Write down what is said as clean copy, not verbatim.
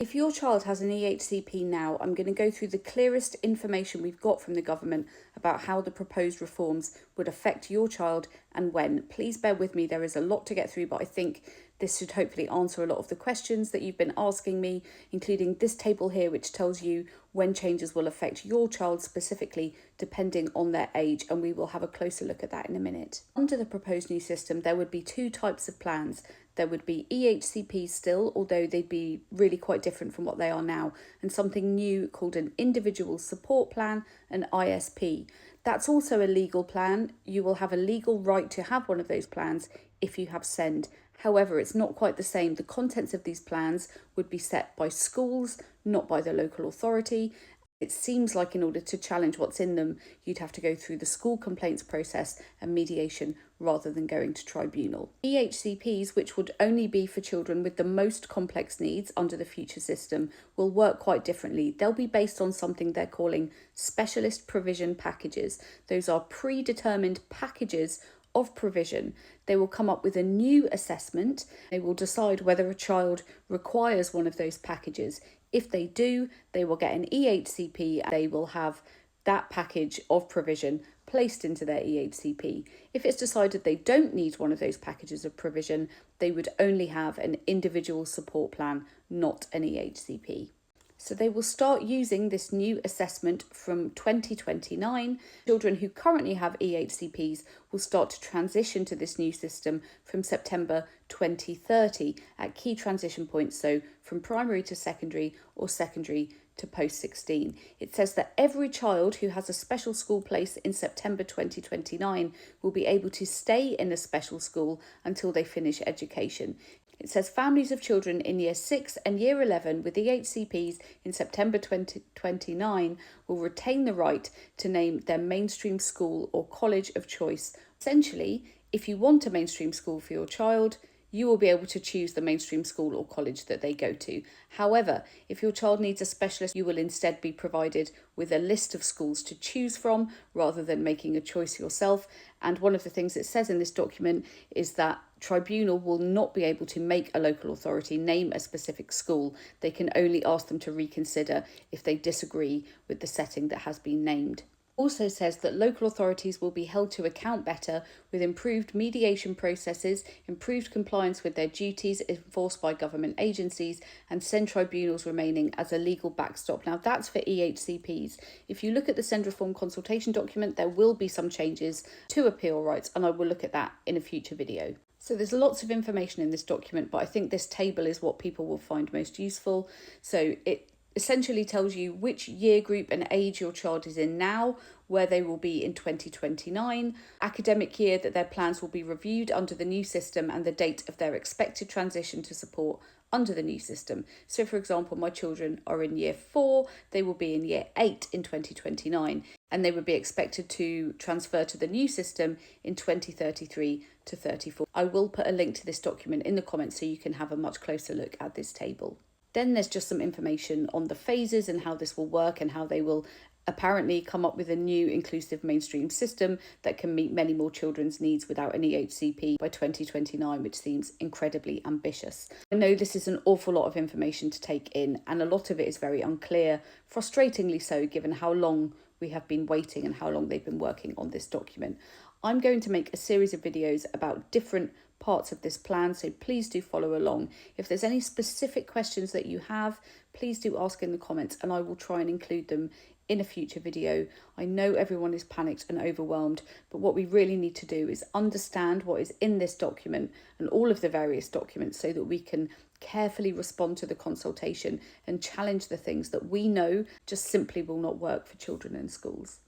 If your child has an EHCP now, I'm going to go through the clearest information we've got from the government about how the proposed reforms would affect your child and when. Please bear with me, there is a lot to get through, but I think this should hopefully answer a lot of the questions that you've been asking me, including this table here, which tells you when changes will affect your child specifically, depending on their age, and we will have a closer look at that in a minute. Under the proposed new system, there would be two types of plans. There would be EHCPs still, although they'd be really quite different from what they are now, and something new called an individual support plan, an ISP. That's also a legal plan. You will have a legal right to have one of those plans if you have SEND. However, it's not quite the same. The contents of these plans would be set by schools, not by the local authority. It seems like in order to challenge what's in them, you'd have to go through the school complaints process and mediation rather than going to tribunal. EHCPs, which would only be for children with the most complex needs under the future system, will work quite differently. They'll be based on something they're calling specialist provision packages. Those are predetermined packages of provision. They will come up with a new assessment. They will decide whether a child requires one of those packages. If they do, they will get an EHCP. They will have that package of provision placed into their EHCP. If it's decided they don't need one of those packages of provision, they would only have an individual support plan, not an EHCP. So they will start using this new assessment from 2029. Children who currently have EHCPs will start to transition to this new system from September 2030 at key transition points, so from primary to secondary or secondary to post-16. It says that every child who has a special school place in September 2029 will be able to stay in a special school until they finish education. It says families of children in Year 6 and Year 11 with EHCPs in September 2029 will retain the right to name their mainstream school or college of choice. Essentially, if you want a mainstream school for your child, you will be able to choose the mainstream school or college that they go to. However, if your child needs a specialist, you will instead be provided with a list of schools to choose from rather than making a choice yourself. And one of the things it says in this document is that tribunal will not be able to make a local authority name a specific school. They can only ask them to reconsider if they disagree with the setting that has been named. Also says that local authorities will be held to account better with improved mediation processes, improved compliance with their duties enforced by government agencies, and SEND tribunals remaining as a legal backstop. Now that's for EHCPs. If you look at the SEND reform consultation document, there will be some changes to appeal rights, and I will look at that in a future video. So there's lots of information in this document, but I think this table is what people will find most useful. So it essentially tells you which year group and age your child is in now, where they will be in 2029, academic year that their plans will be reviewed under the new system, and the date of their expected transition to support under the new system. So for example, my children are in Year 4, they will be in Year 8 in 2029, and they would be expected to transfer to the new system in 2033 to 34. I will put a link to this document in the comments so you can have a much closer look at this table. Then there's just some information on the phases and how this will work and how they will apparently come up with a new inclusive mainstream system that can meet many more children's needs without an EHCP by 2029, which seems incredibly ambitious. I know this is an awful lot of information to take in, and a lot of it is very unclear, frustratingly so, given how long we have been waiting and how long they've been working on this document. I'm going to make a series of videos about different parts of this plan, so please do follow along. If there's any specific questions that you have, please do ask in the comments and I will try and include them in a future video. I know everyone is panicked and overwhelmed, but what we really need to do is understand what is in this document and all of the various documents so that we can carefully respond to the consultation and challenge the things that we know just simply will not work for children in schools.